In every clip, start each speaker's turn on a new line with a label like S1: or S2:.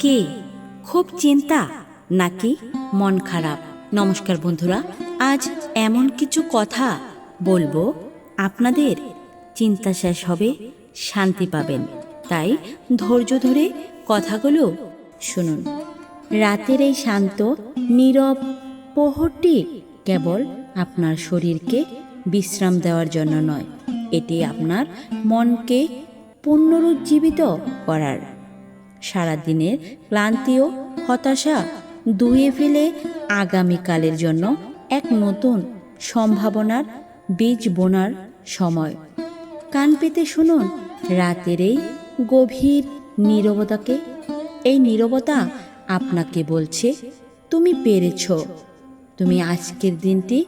S1: কে খুব চিন্তা নাকি মন খারাপ? নমস্কার বন্ধুরা, আজ এমন কিছু কথা বলবো আপনাদের চিন্তা শেষ হবে, শান্তি পাবেন। তাই ধৈর্য ধরে কথাগুলো শুনুন। রাতের এই শান্ত নীরব প্রহরটি কেবল আপনার শরীরকে বিশ্রাম দেওয়ার জন্য নয়, এটি আপনার মনকে পুনরুজ্জীবিত করার, সারাদিনের ক্লান্তি ও হতাশা ধুয়ে ফেলে আগামীকালের জন্য এক নতুন সম্ভাবনার বীজ বোনার সময়। কান পেতে শুনুন রাতের এই গভীর নীরবতাকে। এই নীরবতা আপনাকে বলছে, তুমি পেরেছ, তুমি আজকের দিনটি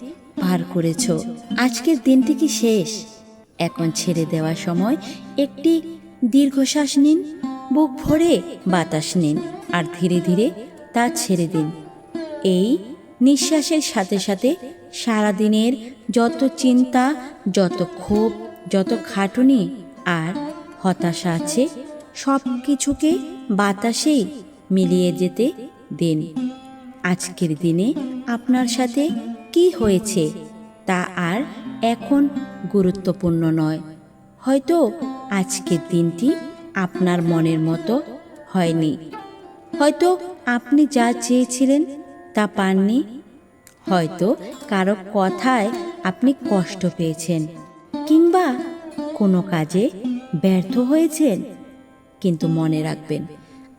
S1: পার করেছ। আজকের দিনটি কি শেষ? এখন ছেড়ে দেওয়ার সময় একটি দীর্ঘশ্বাস নিন, বুক ভরে বাতাস নিন আর ধীরে ধীরে তা ছেড়ে দিন। এই নিঃশ্বাসের সাথে সাথে সারাদিনের যত চিন্তা, যত ক্ষোভ, যত খাটুনি আর হতাশা আছে, সব কিছুকে বাতাসেই মিলিয়ে যেতে দিন। আজকের দিনে আপনার সাথে কি হয়েছে তা আর এখন গুরুত্বপূর্ণ নয়। হয়তো আজকের দিনটি আপনার মনের মতো হয়নি, হয়তো আপনি যা চেয়েছিলেন তা পাননি, হয়তো কারো কথায় আপনি কষ্ট পেয়েছেন, কিংবা কোনো কাজে ব্যর্থ হয়েছেন। কিন্তু মনে রাখবেন,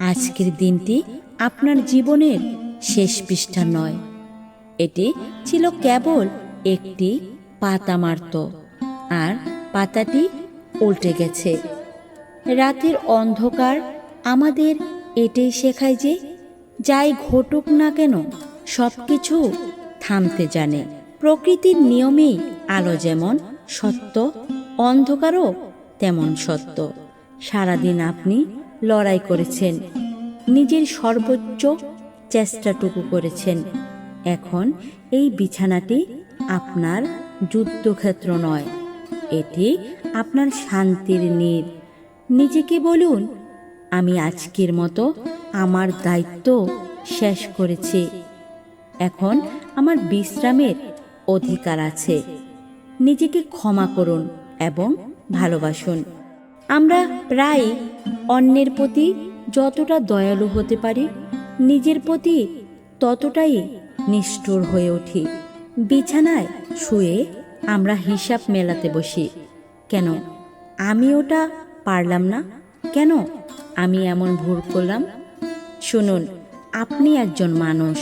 S1: আজকের দিনটি আপনার জীবনের শেষ পৃষ্ঠা নয়। এটি ছিল কেবল একটি পাতা মাত্র, আর পাতাটি উল্টে গেছে। রাতের অন্ধকার আমাদের এটাই শেখায় যে, যাই ঘটুক না কেন, সব কিছু থামতে জানে। প্রকৃতির নিয়মেই আলো যেমন সত্য, অন্ধকারও তেমন সত্য। সারাদিন আপনি লড়াই করেছেন, নিজের সর্বোচ্চ চেষ্টাটুকু করেছেন। এখন এই বিছানাটি আপনার যুদ্ধক্ষেত্র নয়, এটি আপনার শান্তির নীড়। নিজেকে বলুন, আমি আজকের মতো আমার দায়িত্ব শেষ করেছি, এখন আমার বিশ্রামের অধিকার আছে। নিজেকে ক্ষমা করুন এবং ভালোবাসুন। আমরা প্রায় অন্যের প্রতি যতটা দয়ালু হতে পারি, নিজের প্রতি ততটাই নিষ্ঠুর হয়ে উঠি। বিছানায় শুয়ে আমরা হিসাব মেলাতে বসি, কেন আমি ওটা পারলাম না, কেন আমি এমন ভুল করলাম। শুনুন, আপনি একজন মানুষ,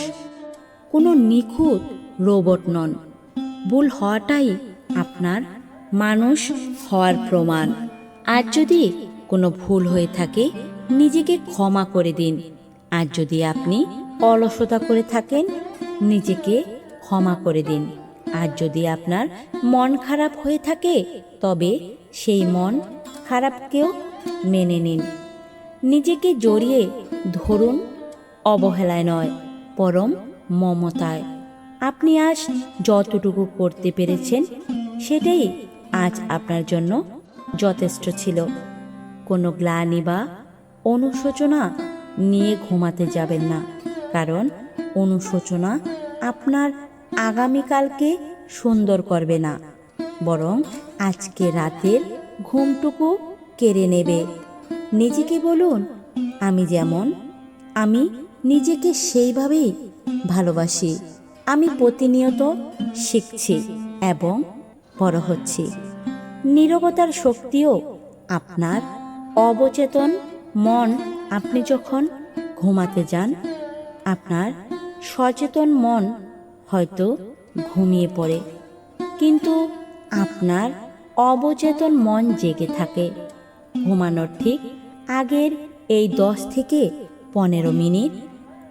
S1: কোনো নিখুঁত রোবট নন। ভুল হওয়াটাই আপনার মানুষ হওয়ার প্রমাণ। আর যদি কোনো ভুল হয়ে থাকে, নিজেকে ক্ষমা করে দিন। আর যদি আপনি অলসতা করে থাকেন, নিজেকে ক্ষমা করে দিন। আর যদি আপনার মন খারাপ হয়ে থাকে, তবে সেই মন খারাপকেও মেনে নিন। নিজেকে জড়িয়ে ধরুন, অবহেলায় নয়, পরম মমতায়। আপনি আজ যতটুকু করতে পেরেছেন, সেটাই আজ আপনার জন্য যথেষ্ট ছিল। কোনো গ্লানি বা অনুশোচনা নিয়ে ঘুমাতে যাবেন না, কারণ অনুশোচনা আপনার আগামীকালকে সুন্দর করবে না, বরং আজকে রাতের ঘুমটুকু কেড়ে নেবে। নিজেকে বলুন, আমি যেমন আমি নিজেকে সেইভাবেই ভালোবাসি। আমি প্রতিনিয়ত শিখছি এবং বড় হচ্ছি। নীরবতার শক্তিও আপনার অবচেতন মন। আপনি যখন ঘুমাতে যান, আপনার সচেতন মন হয়তো ঘুমিয়ে পড়ে, কিন্তু আপনার অবচেতন মন জেগে থাকে। ঘুমানোর ঠিক আগের এই 10 থেকে 15 মিনিট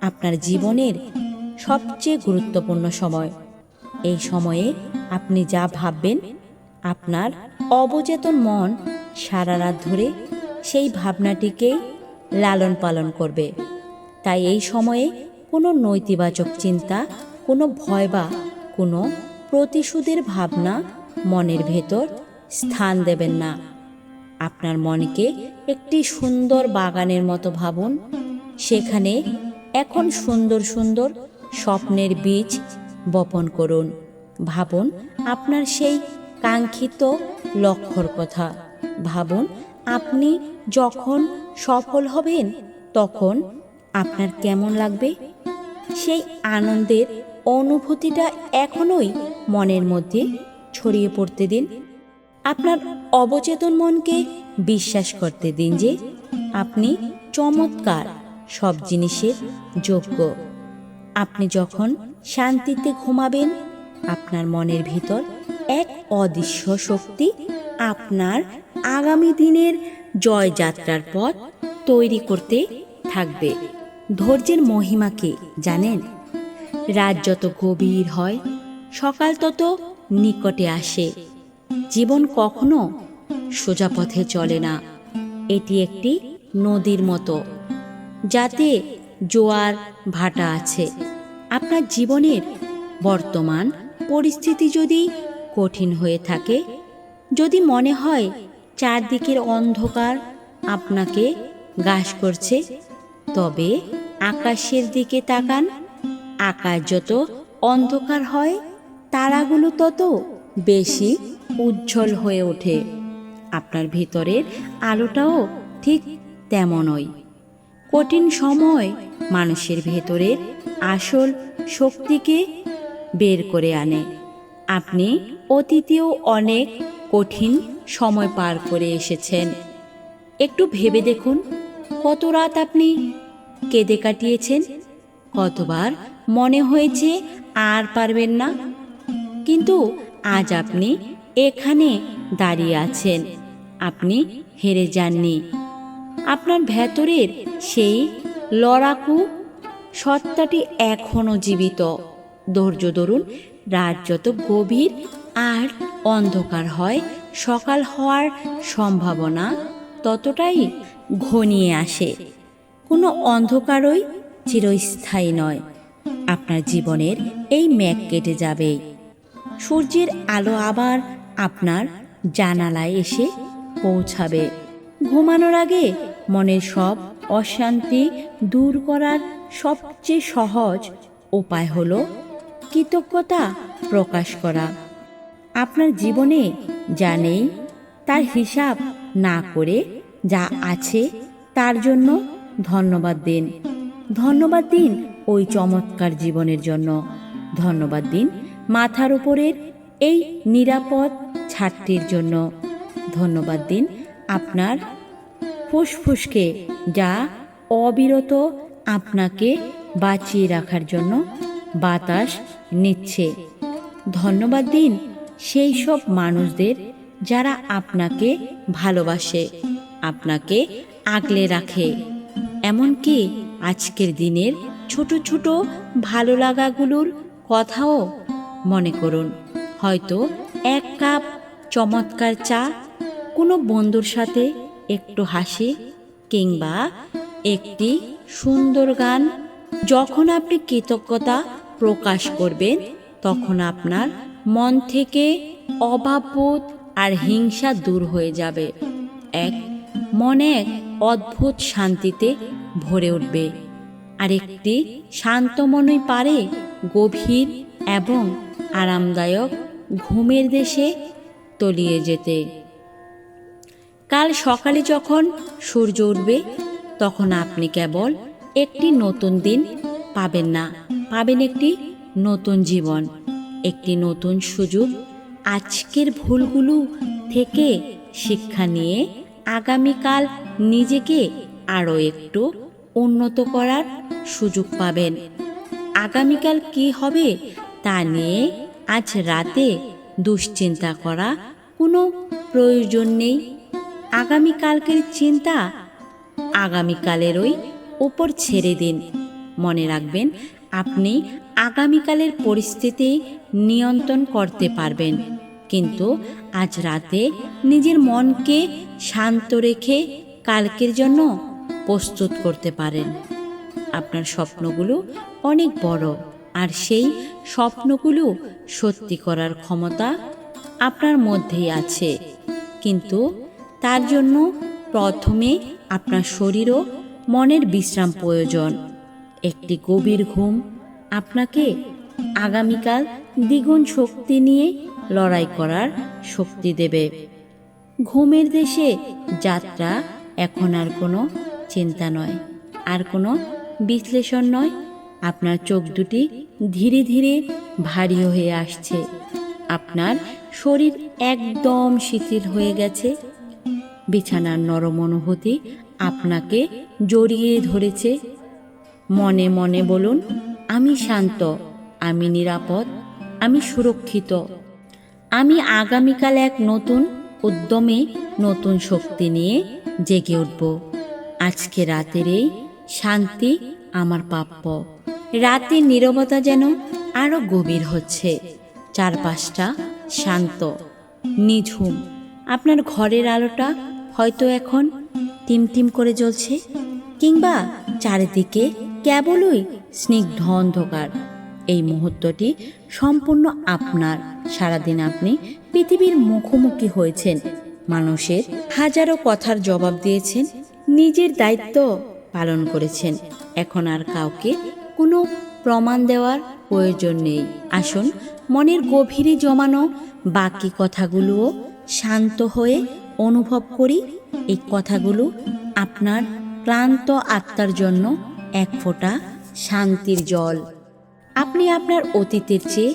S1: আপনার জীবনের সবচেয়ে গুরুত্বপূর্ণ সময়। এই সময়ে আপনি যা ভাববেন, আপনার অবচেতন মন সারা রাত ধরে সেই ভাবনাটিকেই লালন পালন করবে। তাই এই সময়ে কোনো নেতিবাচক চিন্তা, কোনো ভয় বা কোনো প্রতিশোধের ভাবনা মনের ভেতর স্থান দেবেন না। আপনার মনকে একটি সুন্দর বাগানের মতো ভাবুন, সেখানে এখন সুন্দর সুন্দর স্বপ্নের বীজ বপন করুন। ভাবুন আপনার সেই কাঙ্ক্ষিত লক্ষ্যর কথা। ভাবুন আপনি যখন সফল হবেন তখন আপনার কেমন লাগবে। সেই আনন্দের অনুভূতিটা এখনোই মনের মধ্যে ছড়িয়ে পড়তে দিন। আপনার অবচেতন মনকে বিশ্বাস করতে দিন যে আপনি চমৎকার সব জিনিসের যোগ্য। আপনি যখন শান্তিতে ঘুমাবেন, আপনার মনের ভিতর এক অদৃশ্য শক্তি আপনার আগামী দিনের জয়যাত্রার পথ তৈরি করতে থাকবে। ধৈর্যের মহিমা কি জানেন? রাত যত গভীর হয়, সকাল তত নিকটে আসে। জীবন কখনো সোজা পথে চলে না। এটি একটি নদীর মতো, যাতে জোয়ার ভাটা আছে। আপনার জীবনের বর্তমান পরিস্থিতি যদি কঠিন হয়ে থাকে, যদি মনে হয় চারদিকের অন্ধকার আপনাকে গ্রাস করছে, তবে আকাশের দিকে তাকান। আকাশ যত অন্ধকার হয়, তারাগুলো তত বেশি উজ্জ্বল হয়ে ওঠে। আপনার ভিতরের আলোটাও ঠিক তেমনই। কঠিন সময় মানুষের ভেতরের আসল শক্তিকে বের করে আনে। আপনি অতীতেও অনেক কঠিন সময় পার করে এসেছেন। একটু ভেবে দেখুন, কত রাত আপনি কেঁদে কাটিয়েছেন, কতবার মনে হয়েছে আর পারবেন না। কিন্তু আজ আপনি এখানে দাঁড়িয়ে আছেন। আপনি হেরে যাননি। আপনার ভেতরের সেই লড়াকু সত্তাটি এখনো জীবিত। ধৈর্য ধরুন। রাত যত গভীর আর অন্ধকার হয়, সকাল হওয়ার সম্ভাবনা ততটাই ঘনিয়ে আসে। কোনো অন্ধকারই চিরস্থায়ী নয়। আপনার জীবনের এই মেঘ কেটে যাবে। সূর্যের আলো আবার আপনার জানালায় এসে পৌঁছাবে। ঘুমানোর আগে মনের সব অশান্তি দূর করার সবচেয়ে সহজ উপায় হলো কৃতজ্ঞতা প্রকাশ করা। আপনার জীবনে যা নেই তার হিসাব না করে যা আছে তার জন্য ধন্যবাদ দিন। ধন্যবাদ দিন ওই চমৎকার জীবনের জন্য। ধন্যবাদ দিন মাথার উপরের এই নিরাপদ ছাদটির জন্য। ধন্যবাদ দিন আপনার ফুসফুসকে, যা অবিরত আপনাকে বাঁচিয়ে রাখার জন্য বাতাস নিচ্ছে। ধন্যবাদ দিন সেই সব মানুষদের যারা আপনাকে ভালোবাসে, আপনাকে আগলে রাখে। এমনকি আজকের দিনের ছোট ছোট ভালো লাগাগুলোর কথাও মনে করুন। হয়তো এক কাপ চমৎকার চা, কোনো বন্ধুর সাথে একটু হাসি, কিংবা একটি সুন্দর গান। যখন আপনি কৃতজ্ঞতা প্রকাশ করবেন, তখন আপনার মন থেকে অভাববোধ আর হিংসা দূর হয়ে যাবে। মনে এক অদ্ভুত শান্তিতে ভরে উঠবে। আর একটি শান্ত মনই পারে গভীর এবং আরামদায়ক ঘুমের দেশে তলিয়ে যেতে। কাল সকালে যখন সূর্য উঠবে, তখন আপনি কেবল একটি নতুন দিন পাবেন না, পাবেন একটি নতুন জীবন, একটি নতুন সুযোগ। আজকের ভুলগুলো থেকে শিক্ষা নিয়ে আগামীকাল নিজেকে আরও একটু উন্নত করার সুযোগ পাবেন। আগামীকাল কি হবে তা নিয়ে আজ রাতে দুশ্চিন্তা করা কোনো প্রয়োজন নেই। আগামীকালকের চিন্তা আগামীকালেরই উপর ছেড়ে দিন। মনে রাখবেন, আপনি আগামীকালের পরিস্থিতি নিয়ন্ত্রণ করতে পারবেন, কিন্তু আজ রাতে নিজের মনকে শান্ত রেখে কালকের জন্য প্রস্তুত করতে পারেন। আপনার স্বপ্নগুলো অনেক বড়, আর সেই স্বপ্নগুলো সত্যি করার ক্ষমতা আপনার মধ্যেই আছে। কিন্তু তার জন্য প্রথমে আপনার শরীরও মনের বিশ্রাম প্রয়োজন। একটি গভীর ঘুম আপনাকে আগামীকাল দ্বিগুণ শক্তি নিয়ে লড়াই করার শক্তি দেবে। ঘুমের দেশে যাত্রা এখন আর কোনো চিন্তা নয়, আর কোনো বিশ্লেষণ নয়। আপনার চোখ দুটি ধীরে ধীরে ভারী হয়ে আসছে। আপনার শরীর একদম শিথিল হয়ে গেছে। বিছানার নরম অনুভূতি আপনাকে জড়িয়ে ধরেছে। মনে মনে বলুন, আমি শান্ত, আমি নিরাপদ, আমি সুরক্ষিত। আমি আগামীকাল এক নতুন উদ্যমে, নতুন শক্তি নিয়ে জেগে উঠব। আজকে রাতের এই শান্তি আমার প্রাপ্য। রাতের নীরবতা যেন আরো গভীর হচ্ছে। চারপাশটা শান্ত, নিঝুম। আপনার ঘরের আলোটা হয়তো এখন টিমটিম করে জ্বলছে, কিংবা চারিদিকে কেবলই স্নিগ্ধ অন্ধকার। এই মুহূর্তটি সম্পূর্ণ আপনার। সারাদিন আপনি পৃথিবীর মুখোমুখি হয়েছেন, মানুষের হাজারো কথার জবাব দিয়েছেন, নিজের দায়িত্ব পালন করেছেন। এখন আর কাউকে কোনো প্রমাণ দেওয়ার প্রয়োজন নেই। আসুন মনের গভীরে জমানো বাকি কথাগুলোও শান্ত হয়ে অনুভব করি। এই কথাগুলো আপনার ক্লান্ত আত্মার জন্য এক ফোঁটা শান্তির জল। আপনি আপনার অতীতের চেয়ে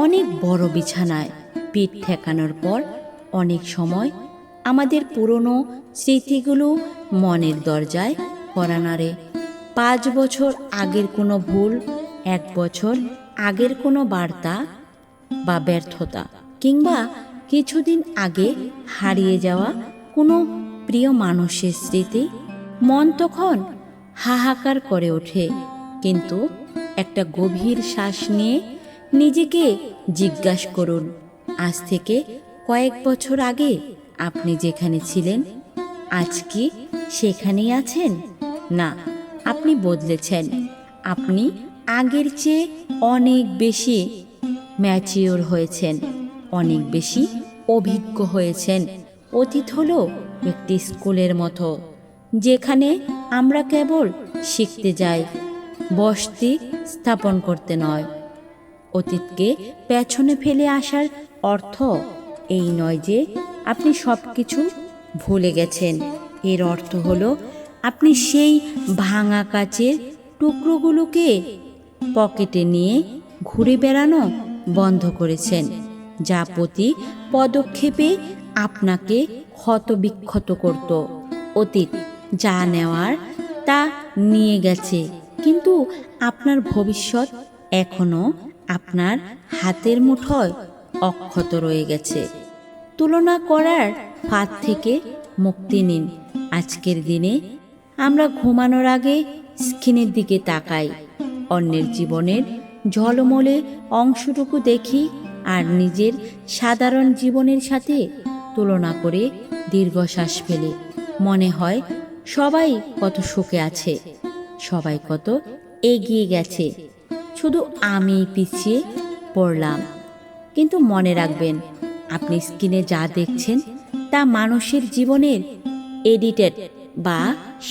S1: অনেক বড় বিছানায় পিঠ ঠেকানোর পর অনেক সময় আমাদের পুরনো স্মৃতিগুলো মনের দরজায় কড়া নাড়ে। 5 বছর আগের কোনো ভুল, 1 বছর আগের কোনো বার্তা বা ব্যর্থতা, কিংবা কিছুদিন আগে হারিয়ে যাওয়া কোনো প্রিয় মানুষের স্মৃতি। মন তখন হাহাকার করে ওঠে। কিন্তু একটা গভীর শ্বাস নিয়ে নিজেকে জিজ্ঞাসা করুন, আজ থেকে কয়েক বছর আগে আপনি যেখানে ছিলেন, আজ কি সেখানেই আছেন? না, আপনি বদলেছেন। আপনি আগের চেয়ে অনেক বেশি ম্যাচিওর হয়েছেন, অনেক বেশি অভিজ্ঞ হয়েছেন। অতীত হলো একটি স্কুলের মতো, যেখানে আমরা কেবল শিখতে যাই, বসতি স্থাপন করতে নয়। অতীতকে পেছনে ফেলে আসার অর্থ এই নয় যে আপনি সব কিছু ভুলে গেছেন। এর অর্থ হলো আপনি সেই ভাঙা কাচের টুকরোগুলোকে পকেটে নিয়ে ঘুরে বেড়ানো বন্ধ করেছেন, যা প্রতি পদক্ষেপে আপনাকে ক্ষতবিক্ষত করত। অতীত যা নেওয়ার তা নিয়ে গেছে, কিন্তু আপনার ভবিষ্যৎ এখনো আপনার হাতের মুঠোয় অক্ষত রয়ে গেছে। তুলনা করার ফাঁদ থেকে মুক্তি নিন। আজকের দিনে আমরা ঘুমানোর আগে স্ক্রিনের দিকে তাকাই, অন্যের জীবনের ঝলমলে অংশটুকু দেখি, আর নিজের সাধারণ জীবনের সাথে তুলনা করে দীর্ঘশ্বাস ফেলি। মনে হয় সবাই কত সুখে আছে, সবাই কত এগিয়ে গেছে, শুধু আমি পিছিয়ে পড়লাম। কিন্তু মনে রাখবেন, আপনি স্ক্রিনে যা দেখছেন তা মানুষের জীবনের এডিটেড বা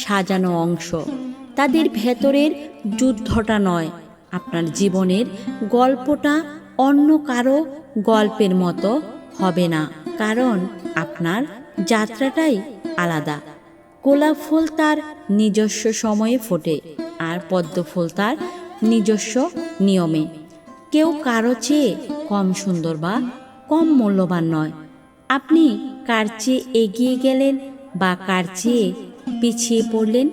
S1: সাজানো অংশ। তাদের ভেতরের যুদ্ধটা নয়। আপনার জীবনের গল্পটা অন্য কারো গল্পের মতো হবে না, কারণ আপনার যাত্রাটাই আলাদা। গোলাপ ফুল তার নিজস্ব সময়ে ফোটে, আর পদ্ম ফুল তার নিজস্ব নিয়মে। কেউ কারো চেয়ে কম সুন্দর বা কম মূল্যবান নয়। আপনি কার চেয়ে এগিয়ে গেলেন বা কার চেয়ে পিছিয়ে পড়লেন,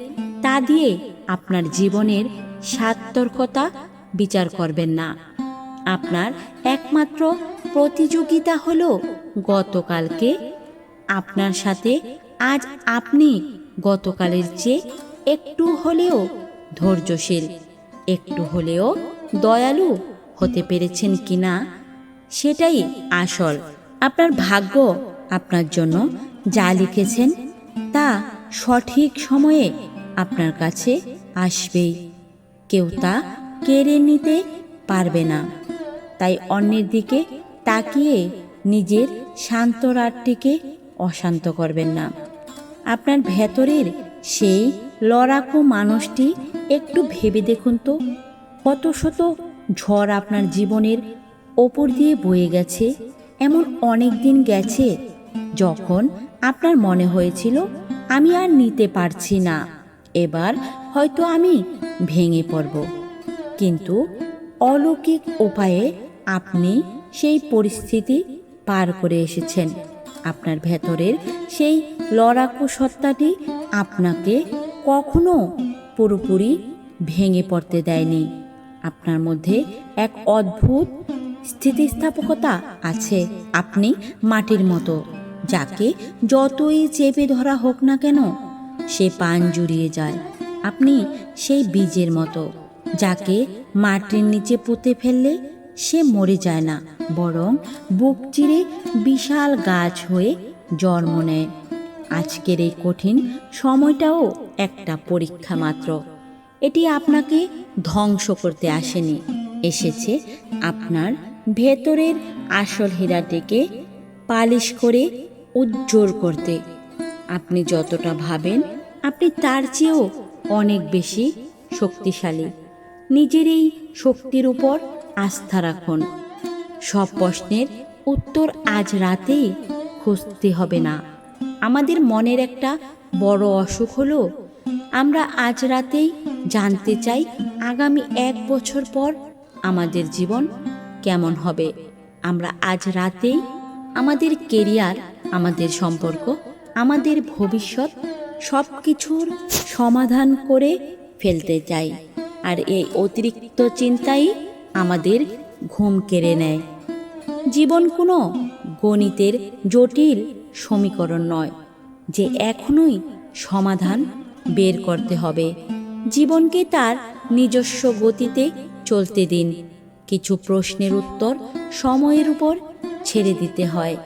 S1: তা দিয়ে আপনার জীবনের সার্থকতা বিচার করবেন না। আপনার একমাত্র প্রতিযোগিতা হলো গতকালকে আপনার সাথে আজ আপনি গতকালের চেয়ে একটু হলেও ধৈর্যশীল, একটু হলেও দয়ালু হতে পেরেছেন কিনা, সেটাই আসল। আপনার ভাগ্য আপনার জন্য যা লিখেছেন তা সঠিক সময়ে আপনার কাছে আসবেই। কেউ তা কেড়ে নিতে পারবে না। তাই অন্যের দিকে তাকিয়ে নিজের শান্ত রাতটিকে অশান্ত করবেন না। আপনার ভেতরের সেই লড়াকু মানুষটি একটু ভেবে দেখুন তো, কত শত ঝড় আপনার জীবনের ওপর দিয়ে বয়ে গেছে। এমন অনেক দিন গেছে যখন আপনার মনে হয়েছিল আমি আর নিতে পারছি না, এবার হয়তো আমি ভেঙে পড়ব। কিন্তু অলৌকিক উপায়ে আপনি সেই পরিস্থিতি পার করে এসেছেন। আপনার ভেতরের সেই লড়াকু সত্তাটি আপনাকে কখনো পুরোপুরি ভেঙে পড়তে দেয়নি। আপনার মধ্যে এক অদ্ভুত স্থিতিস্থাপকতা আছে। আপনি মাটির মতো, যাকে যতই চেপে ধরা হোক না কেন সে পান জুড়িয়ে যায়। আপনি সেই বীজের মতো, যাকে মাটির নিচে পুঁতে ফেললে সে মরে যায় না, বরং বুক চিরে বিশাল গাছ হয়ে জন্ম নেয়। আজকের এই কঠিন সময়টাও একটা পরীক্ষা মাত্র। এটি আপনাকে ধ্বংস করতে আসেনি, এসেছে আপনার ভেতরের আসল হীরাটিকে পালিশ করে উজ্জ্বল করতে। আপনি যতটা ভাবেন আপনি তার চেয়েও অনেক বেশি শক্তিশালী। নিজের এই শক্তির উপর আস্থা রাখুন। সব প্রশ্নের উত্তর আজ রাতেই খুঁজতে হবে না। আমাদের মনের একটা বড় অসুখ হলো, আমরা আজ রাতেই জানতে চাই আগামী 1 বছর পর আমাদের জীবন কেমন হবে। আমরা আজ রাতেই আমাদের কেরিয়ার, আমাদের সম্পর্ক, আমাদের ভবিষ্যৎ সব কিছুর সমাধান করে ফেলতে চাই। আর এই অতিরিক্ত চিন্তাই আমাদের ঘুম কেড়ে নেয়। জীবন কোনো গণিতের জটিল সমীকরণ নয় যে এখনই সমাধান বের করতে হবে। জীবনকে তার নিজস্ব গতিতে চলতে দিন। কিছু প্রশ্নের উত্তর সময়ের উপর ছেড়ে দিতে হয়।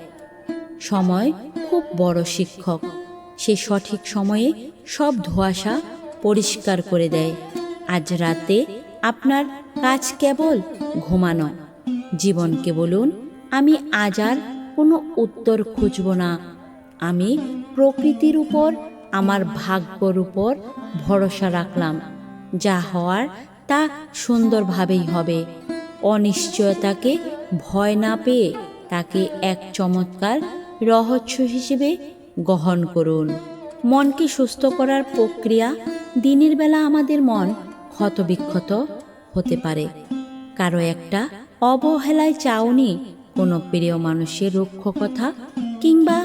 S1: সময় খুব বড় শিক্ষক। সে সঠিক সময়ে সব ধোঁয়াশা পরিষ্কার করে দেয়। আজ রাতে আপনার কাজ কেবল ঘুমানো। জীবনকে বলুন, আমি আজ আর কোনো উত্তর খুঁজব না। আমি প্রকৃতির উপর, আমার ভাগ্যর উপর ভরসা রাখলাম। যা হওয়ার তা সুন্দরভাবেই হবে। অনিশ্চয়তাকে ভয় না পেয়ে তাকে এক চমৎকার রহস্য হিসেবে গ্রহণ করুন। মনকে সুস্থ করার প্রক্রিয়া। দিনের বেলা আমাদের মন ক্ষতবিক্ষত হতে পারে। কারো একটা অবহেলায় চাউনি, কোনো প্রিয় মানুষের রুক্ষ কথা কিংবা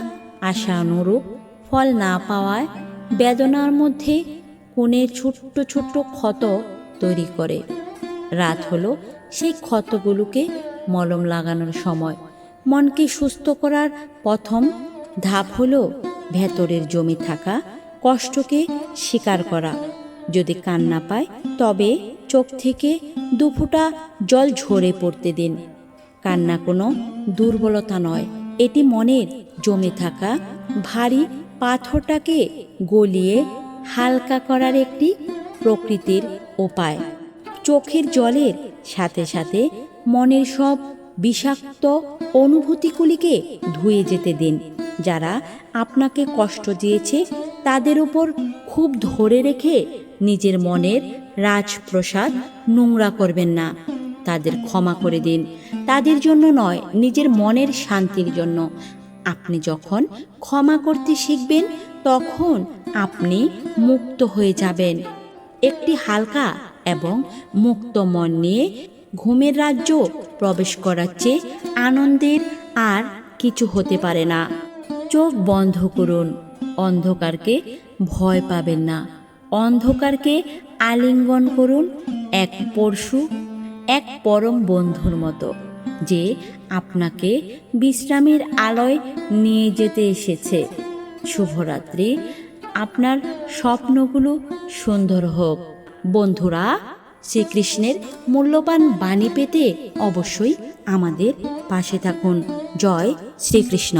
S1: আশানুরূপ ফল না পাওয়ায় বেদনার মধ্যে কোণে ছোট্ট ছোট্ট ক্ষত তৈরি করে। রাত হলো সেই ক্ষতগুলোকে মলম লাগানোর সময়। মনকে সুস্থ করার প্রথম ধাপ হলো ভেতরের জমে থাকা কষ্টকে স্বীকার করা। যদি কান্না পায় তবে চোখ থেকে 2 ফোঁটা জল ঝরে পড়তে দিন। কান্না কোনো দুর্বলতা নয়, এটি মনের জমে থাকা ভারী পাথরটাকে গলিয়ে হালকা করার একটি প্রকৃতির উপায়। চোখের জলের সাথে সাথে মনের সব বিষাক্ত অনুভূতিগুলিকে ধুয়ে যেতে দিন। যারা আপনাকে কষ্ট দিয়েছে তাদের উপর খুব ধরে রেখে নিজের মনের রাজপ্রসাদ নোংরা করবেন না। তাদের ক্ষমা করে দিন, তাদের জন্য নয়, নিজের মনের শান্তির জন্য। আপনি যখন ক্ষমা করতে শিখবেন তখন আপনি মুক্ত হয়ে যাবেন। একটি হালকা এবং মুক্ত মন নিয়ে ঘুমের রাজ্য প্রবেশ করার চেয়ে আনন্দের আর কিছু হতে পারে না। চোখ বন্ধ করুন। অন্ধকারকে ভয় পাবেন না। অন্ধকারকে আলিঙ্গন করুন এক পরশু, এক পরম বন্ধুর মতো, যে আপনাকে বিশ্রামের আলোয় নিয়ে যেতে এসেছে। শুভরাত্রি। আপনার স্বপ্নগুলো সুন্দর হোক। বন্ধুরা, শ্রীকৃষ্ণের মূল্যবান বাণী পেতে অবশ্যই আমাদের পাশে থাকুন। জয় শ্রীকৃষ্ণ।